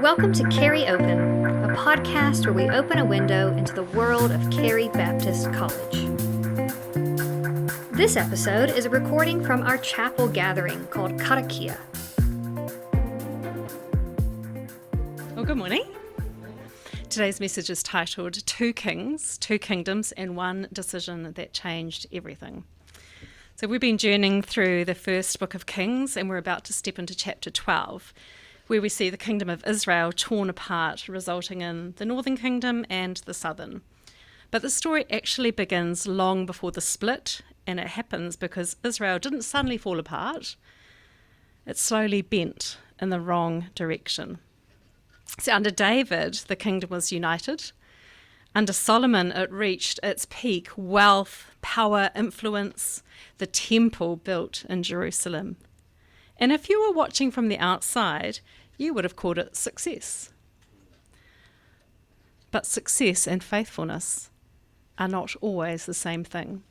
Welcome to Carey Open, a podcast where we open a window into the world of Carey Baptist College. This episode is a recording from our chapel gathering called Karakia. Well, good morning. Today's message is titled Two Kings, Two Kingdoms, and One Decision That Changed Everything. So we've been journeying through the first book of Kings, and we're about to step into chapter 12, where we see the kingdom of Israel torn apart, resulting in the northern kingdom and the southern. But the story actually begins long before the split, and it happens because Israel didn't suddenly fall apart. It slowly bent in the wrong direction. So under David, the kingdom was united. Under Solomon, it reached its peak: wealth, power, influence, the temple built in Jerusalem. And if you were watching from the outside, you would have called it success. But success and faithfulness are not always the same thing.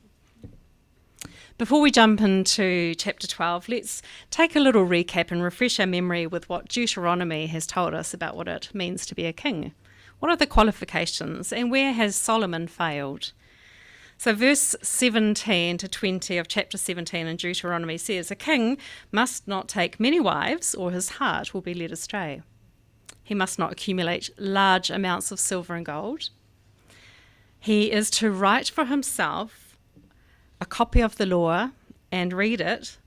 Before we jump into chapter 12, let's take a little recap and refresh our memory with what Deuteronomy has told us about what it means to be a king. What are the qualifications, and where has Solomon failed? So verse 17 to 20 of chapter 17 in Deuteronomy says, "A king must not take many wives, or his heart will be led astray. He must not accumulate large amounts of silver and gold. He is to write for himself a copy of the law and read it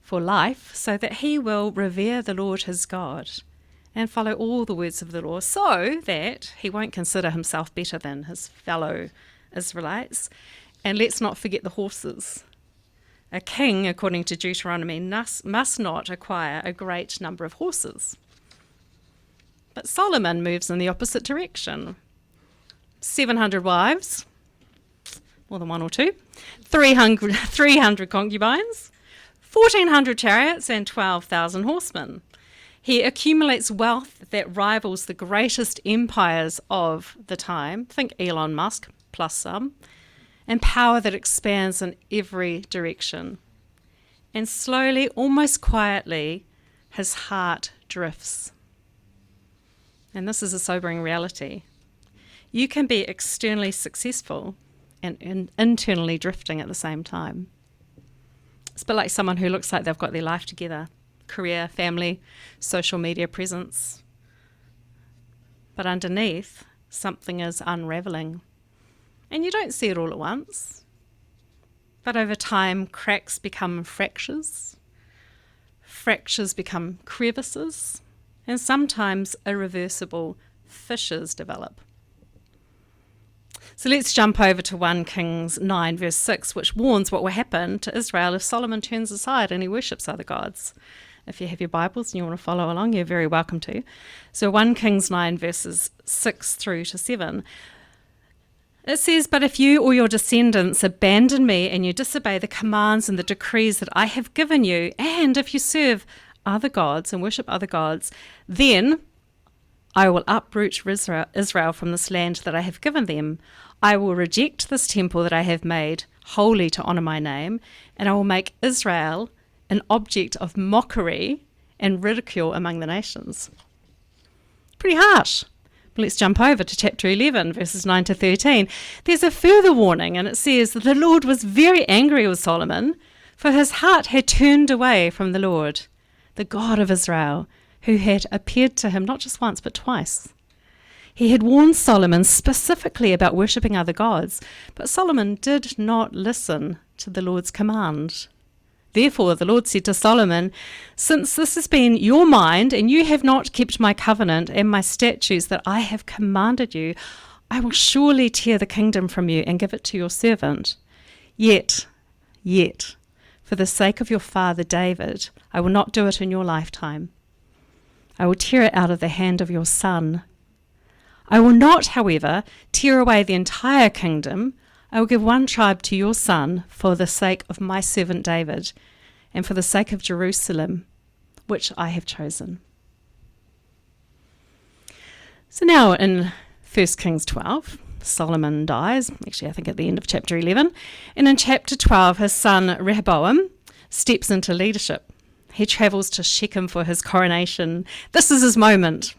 for life, so that he will revere the Lord his God and follow all the words of the law, so that he won't consider himself better than his fellow Israelites." And let's not forget the horses. A king, according to Deuteronomy, must not acquire a great number of horses. But Solomon moves in the opposite direction. 700 wives, more than one or two, 300 concubines, 1,400 chariots, and 12,000 horsemen. He accumulates wealth that rivals the greatest empires of the time. Think Elon Musk plus some. And power that expands in every direction. And slowly, almost quietly, his heart drifts. And this is a sobering reality. You can be externally successful and internally drifting at the same time. It's a bit like someone who looks like they've got their life together: career, family, social media presence. But underneath, something is unraveling. And you don't see it all at once. But over time, cracks become fractures. Fractures become crevices. And sometimes irreversible fissures develop. So let's jump over to 1 Kings 9 verse 6, which warns what will happen to Israel if Solomon turns aside and he worships other gods. If you have your Bibles and you want to follow along, you're very welcome to. So 1 Kings 9 verses 6 through to 7. It says, "But if you or your descendants abandon me and you disobey the commands and the decrees that I have given you, and if you serve other gods and worship other gods, then I will uproot Israel from this land that I have given them. I will reject this temple that I have made holy to honor my name, and I will make Israel an object of mockery and ridicule among the nations." Pretty harsh. Let's jump over to chapter 11, verses 9 to 13. There's a further warning, and it says that the Lord was very angry with Solomon, for his heart had turned away from the Lord, the God of Israel, who had appeared to him not just once, but twice. He had warned Solomon specifically about worshipping other gods, but Solomon did not listen to the Lord's command. Therefore, the Lord said to Solomon, "Since this has been your mind, and you have not kept my covenant and my statutes that I have commanded you, I will surely tear the kingdom from you and give it to your servant. Yet, for the sake of your father David, I will not do it in your lifetime. I will tear it out of the hand of your son. I will not, however, tear away the entire kingdom. I will give one tribe to your son for the sake of my servant David and for the sake of Jerusalem, which I have chosen." So now in 1 Kings 12, Solomon dies, actually I think at the end of chapter 11, and in chapter 12 his son Rehoboam steps into leadership. He travels to Shechem for his coronation. This is his moment.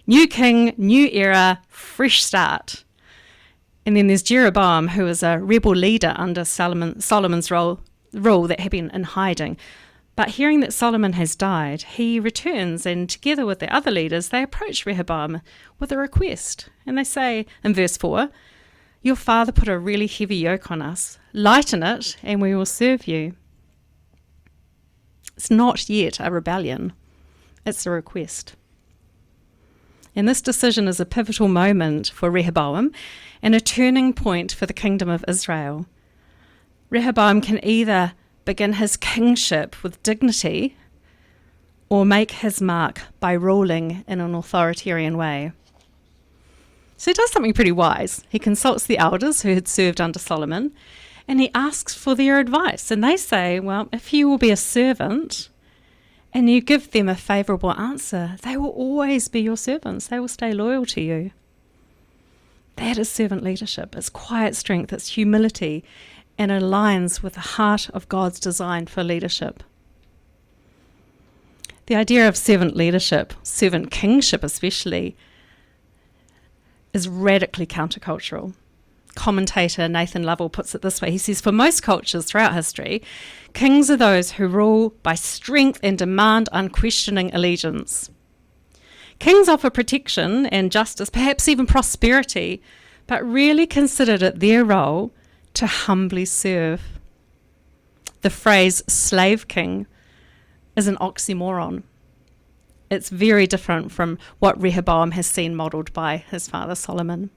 New king, new era, fresh start. And then there's Jeroboam, who is a rebel leader under Solomon's rule that had been in hiding. But hearing that Solomon has died, he returns, and together with the other leaders, they approach Rehoboam with a request. And they say in verse 4, "Your father put a really heavy yoke on us. Lighten it, and we will serve you." It's not yet a rebellion. It's a request. And this decision is a pivotal moment for Rehoboam and a turning point for the kingdom of Israel. Rehoboam can either begin his kingship with dignity or make his mark by ruling in an authoritarian way. So he does something pretty wise. He consults the elders who had served under Solomon, and he asks for their advice. And they say, well, if you will be a servant and you give them a favourable answer, they will always be your servants. They will stay loyal to you. That is servant leadership. It's quiet strength, it's humility, and aligns with the heart of God's design for leadership. The idea of servant leadership, servant kingship especially, is radically countercultural. Commentator Nathan Lovell puts it this way. He says, for most cultures throughout history, kings are those who rule by strength and demand unquestioning allegiance. Kings offer protection and justice, perhaps even prosperity, but really considered it their role to humbly serve. The phrase slave king is an oxymoron. It's very different from what Rehoboam has seen modelled by his father Solomon.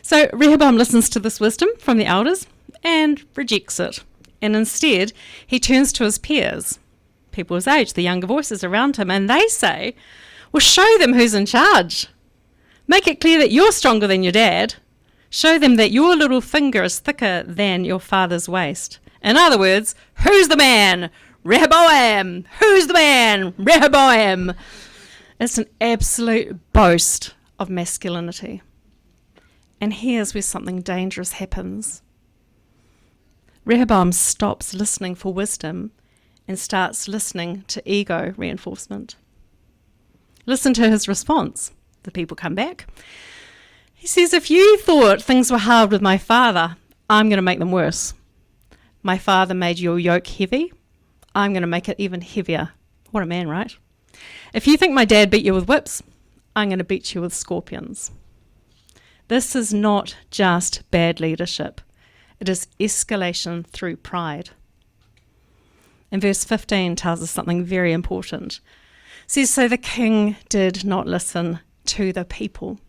So Rehoboam listens to this wisdom from the elders and rejects it. And instead, he turns to his peers, people his age, the younger voices around him, and they say, well, show them who's in charge. Make it clear that you're stronger than your dad. Show them that your little finger is thicker than your father's waist. In other words, who's the man? Rehoboam! Who's the man? Rehoboam! It's an absolute boast of masculinity. And here's where something dangerous happens. Rehoboam stops listening for wisdom and starts listening to ego reinforcement. Listen to his response. The people come back. He says, if you thought things were hard with my father, I'm going to make them worse. My father made your yoke heavy. I'm going to make it even heavier. What a man, right? If you think my dad beat you with whips, I'm going to beat you with scorpions. This is not just bad leadership. It is escalation through pride. And verse 15 tells us something very important. It says, so the king did not listen to the people.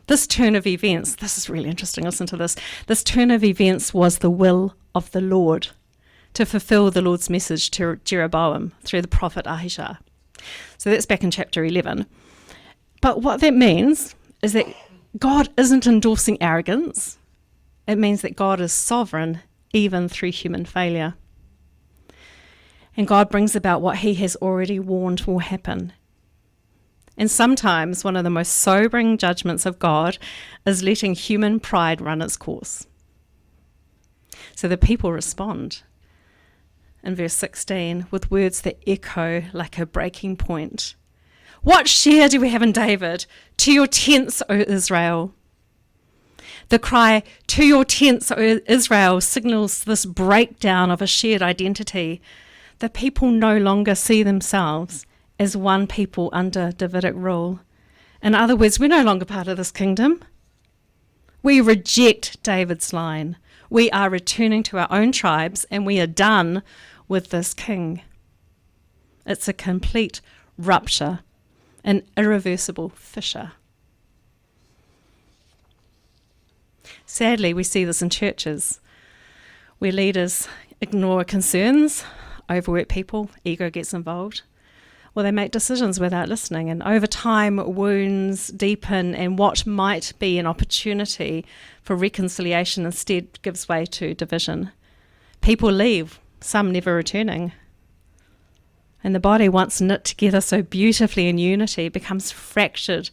This turn of events, this is really interesting, listen to this. This turn of events was the will of the Lord to fulfill the Lord's message to Jeroboam through the prophet Ahijah. So that's back in chapter 11. But what that means is that God isn't endorsing arrogance. It means that God is sovereign even through human failure. And God brings about what he has already warned will happen. And sometimes one of the most sobering judgments of God is letting human pride run its course. So the people respond in verse 16 with words that echo like a breaking point. What share do we have in David? To your tents, O Israel. The cry, to your tents, O Israel, signals this breakdown of a shared identity. The people no longer see themselves as one people under Davidic rule. In other words, we're no longer part of this kingdom. We reject David's line. We are returning to our own tribes and we are done with this king. It's a complete rupture, an irreversible fissure. Sadly, we see this in churches where leaders ignore concerns, overwork people, ego gets involved. Well, they make decisions without listening, and over time wounds deepen, and what might be an opportunity for reconciliation instead gives way to division. People leave, some never returning. And the body, once knit together so beautifully in unity, becomes fractured,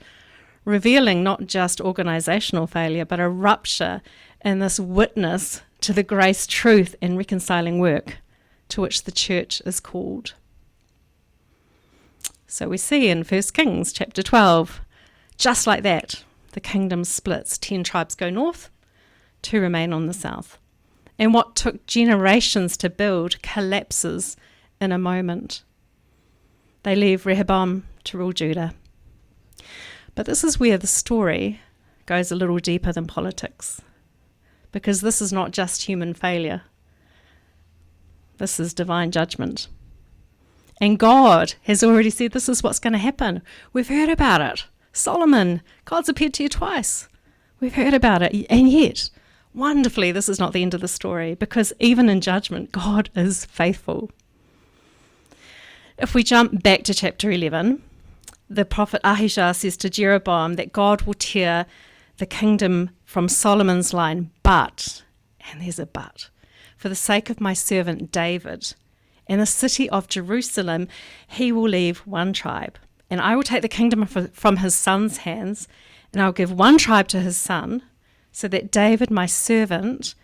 revealing not just organisational failure, but a rupture in this witness to the grace, truth, and reconciling work to which the church is called. So we see in 1 Kings chapter 12, just like that, the kingdom splits. 10 tribes go north, 2 remain on the south. And what took generations to build collapses in a moment. They leave Rehoboam to rule Judah. But this is where the story goes a little deeper than politics, because this is not just human failure. This is divine judgment. And God has already said this is what's going to happen. We've heard about it. Solomon, God's appeared to you twice. We've heard about it. And yet, wonderfully, this is not the end of the story, because even in judgment, God is faithful. If we jump back to chapter 11, the prophet Ahijah says to Jeroboam that God will tear the kingdom from Solomon's line, but, and there's a but, for the sake of my servant David, in the city of Jerusalem, he will leave one tribe. And I will take the kingdom from his son's hands, and I'll give one tribe to his son, so that David, my servant,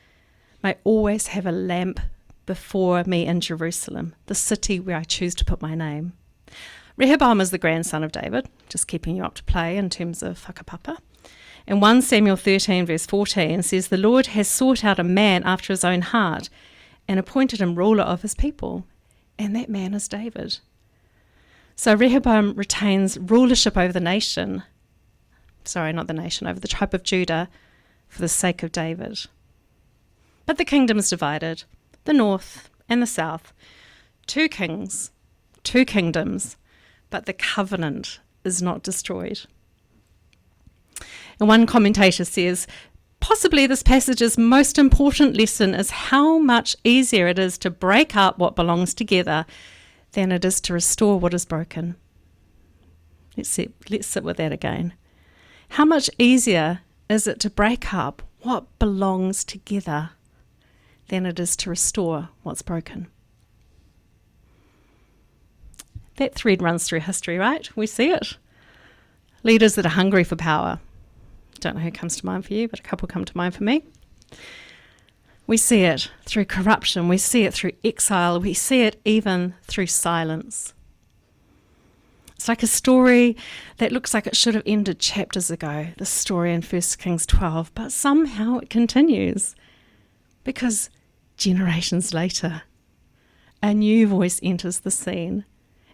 may always have a lamp before me in Jerusalem, the city where I choose to put my name. Rehoboam is the grandson of David, just keeping you up to play in terms of whakapapa. And 1 Samuel 13 verse 14 says, the Lord has sought out a man after his own heart and appointed him ruler of his people, and that man is David. So Rehoboam retains rulership over the nation, over the tribe of Judah, for the sake of David. But the kingdom is divided, the north and the south, 2 kings, 2 kingdoms, but the covenant is not destroyed. And one commentator says, possibly this passage's most important lesson is how much easier it is to break up what belongs together than it is to restore what is broken. Let's sit with that again. How much easier is it to break up what belongs together than it is to restore what's broken? That thread runs through history, right? We see it. Leaders that are hungry for power. Don't know who comes to mind for you, but a couple come to mind for me. We see it through corruption. We see it through exile. We see it even through silence. It's like a story that looks like it should have ended chapters ago, the story in 1 Kings 12, but somehow it continues because generations later, a new voice enters the scene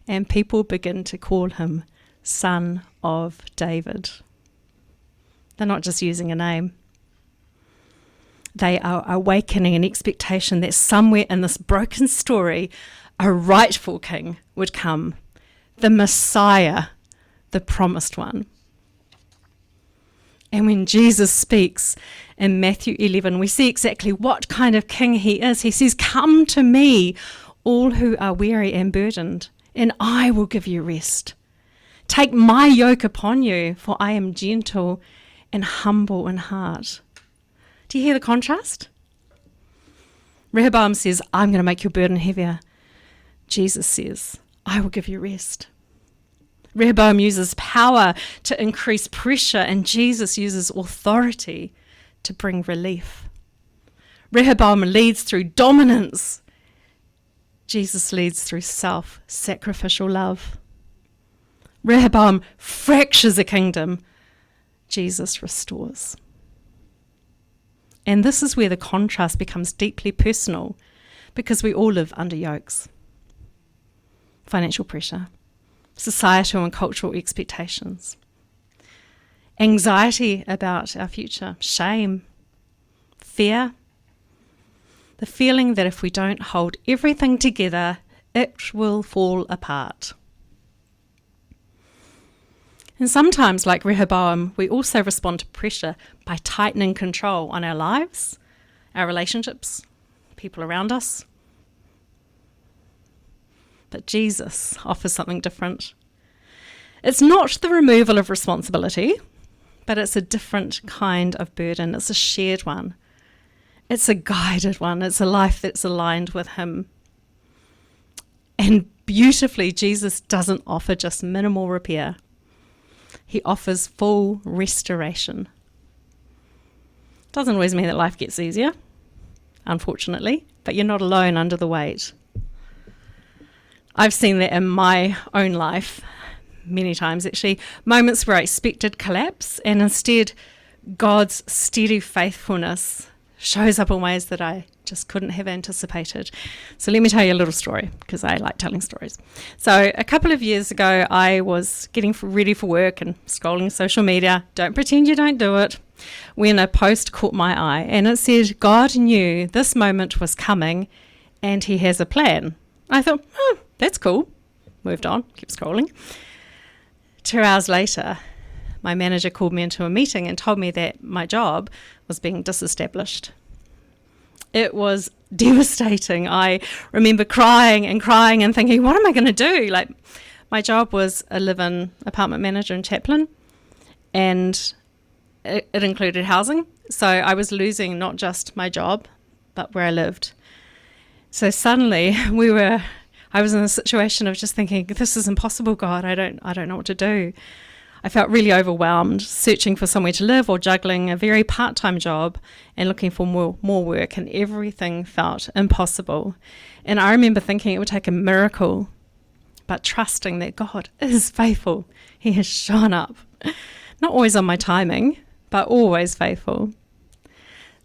and people begin to call him Son of David. They're not just using a name. They are awakening an expectation that somewhere in this broken story, a rightful king would come. The Messiah, the promised one. And when Jesus speaks in Matthew 11, we see exactly what kind of king he is. He says, come to me, all who are weary and burdened, and I will give you rest. Take my yoke upon you, for I am gentle and humble in heart. Do you hear the contrast? Rehoboam says, I'm going to make your burden heavier. Jesus says, I will give you rest. Rehoboam uses power to increase pressure, and Jesus uses authority to bring relief. Rehoboam leads through dominance. Jesus leads through sacrificial love. Rehoboam fractures a kingdom. Jesus restores. And this is where the contrast becomes deeply personal, because we all live under yokes. Financial pressure, societal and cultural expectations, anxiety about our future, shame, fear, the feeling that if we don't hold everything together, it will fall apart. And sometimes, like Rehoboam, we also respond to pressure by tightening control on our lives, our relationships, people around us. But Jesus offers something different. It's not the removal of responsibility, but it's a different kind of burden. It's a shared one. It's a guided one. It's a life that's aligned with Him. And beautifully, Jesus doesn't offer just minimal repair. He offers full restoration. Doesn't always mean that life gets easier, unfortunately, but you're not alone under the weight. I've seen that in my own life, many times actually, moments where I expected collapse, and instead God's steady faithfulness shows up in ways that I just couldn't have anticipated. So let me tell you a little story, because I like telling stories. So a couple of years ago, I was getting ready for work and scrolling social media. Don't pretend you don't do it. When a post caught my eye, and it said, God knew this moment was coming and he has a plan. I thought, oh, that's cool. Moved on, kept scrolling. 2 hours later, my manager called me into a meeting and told me that my job was being disestablished. It was devastating. I remember crying and thinking, what am I going to do? Like, my job was a live-in apartment manager and chaplain, and it included housing. So I was losing not just my job, but where I lived. So suddenly I was in a situation of just thinking, this is impossible, God. I don't know what to do. I felt really overwhelmed, searching for somewhere to live or juggling a very part-time job and looking for more work, and everything felt impossible. And I remember thinking it would take a miracle, but trusting that God is faithful. He has shown up. Not always on my timing, but always faithful.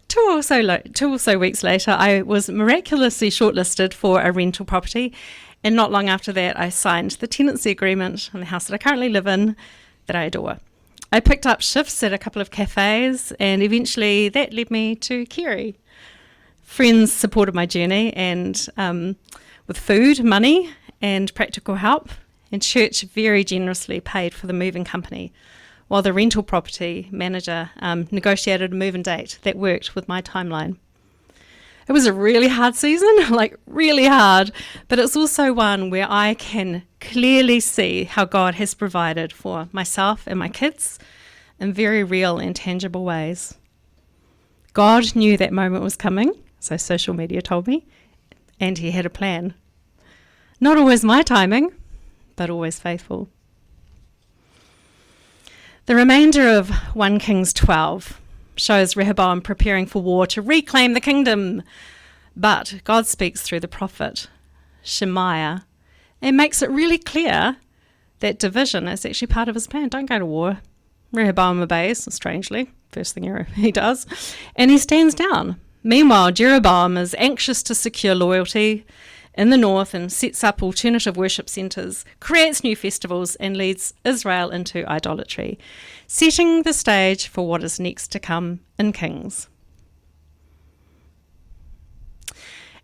Two or so weeks later, I was miraculously shortlisted for a rental property, and not long after that, I signed the tenancy agreement on the house that I currently live in, that I adore. I picked up shifts at a couple of cafes, and eventually that led me to Kerry. Friends supported my journey, and with food, money, and practical help, and church very generously paid for the moving company, while the rental property manager negotiated a move-in date that worked with my timeline. It was a really hard season, like really hard, but it's also one where I can clearly see how God has provided for myself and my kids in very real and tangible ways. God knew that moment was coming, so social media told me, and he had a plan. Not always my timing, but always faithful. The remainder of 1 Kings 12 shows Rehoboam preparing for war to reclaim the kingdom. But God speaks through the prophet Shemaiah and makes it really clear that division is actually part of his plan. Don't go to war. Rehoboam obeys, strangely, first thing he does, and he stands down. Meanwhile, Jeroboam is anxious to secure loyalty in the north and sets up alternative worship centres, creates new festivals, and leads Israel into idolatry, setting the stage for what is next to come in Kings.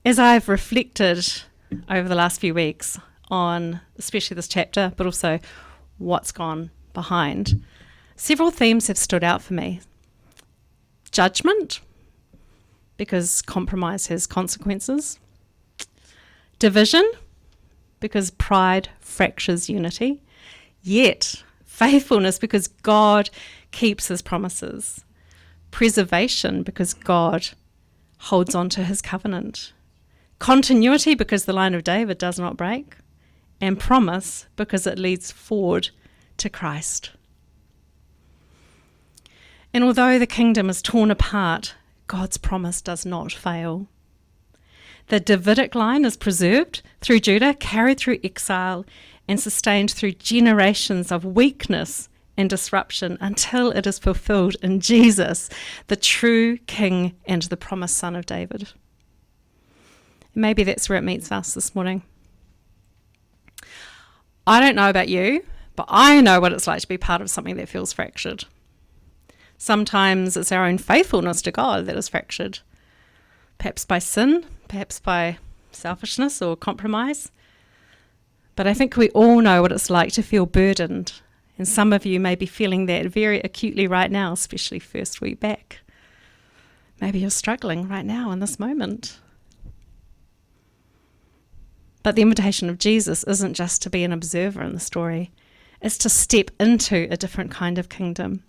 As I've reflected over the last few weeks on especially this chapter, but also what's gone behind, several themes have stood out for me. Judgment, because compromise has consequences. Division, because pride fractures unity. Yet, faithfulness, because God keeps his promises. Preservation, because God holds on to his covenant. Continuity, because the line of David does not break. And promise, because it leads forward to Christ. And although the kingdom is torn apart, God's promise does not fail. The Davidic line is preserved through Judah, carried through exile, and sustained through generations of weakness and disruption until it is fulfilled in Jesus, the true King and the promised Son of David. Maybe that's where it meets us this morning. I don't know about you, but I know what it's like to be part of something that feels fractured. Sometimes it's our own faithfulness to God that is fractured. Perhaps by sin, perhaps by selfishness or compromise. But I think we all know what it's like to feel burdened. And some of you may be feeling that very acutely right now, especially first week back. Maybe you're struggling right now in this moment. But the invitation of Jesus isn't just to be an observer in the story. It's to step into a different kind of kingdom.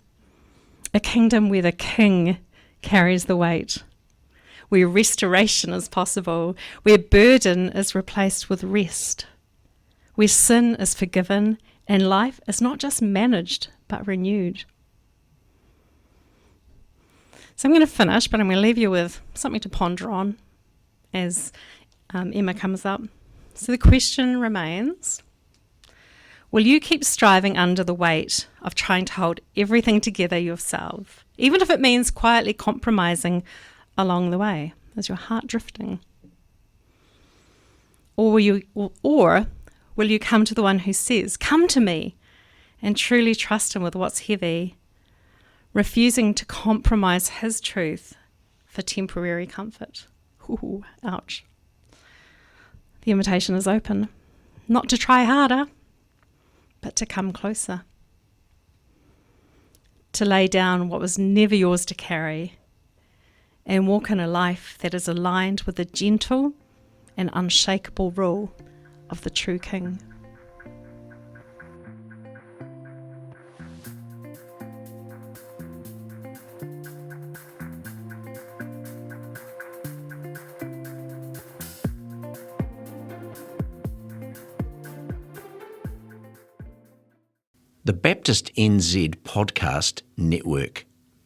A kingdom where the king carries the weight, where restoration is possible, where burden is replaced with rest, where sin is forgiven and life is not just managed but renewed. So I'm going to finish, but I'm going to leave you with something to ponder on as Emma comes up. So the question remains, Will you keep striving under the weight of trying to hold everything together yourself, even if it means quietly compromising along the way? Is your heart drifting? Or will you come to the one who says, "Come to me," and truly trust him with what's heavy, refusing to compromise his truth for temporary comfort? Ooh, ouch. The invitation is open, not to try harder, but to come closer, to lay down what was never yours to carry, and walk in a life that is aligned with the gentle and unshakable rule of the true King. The Baptist NZ Podcast Network.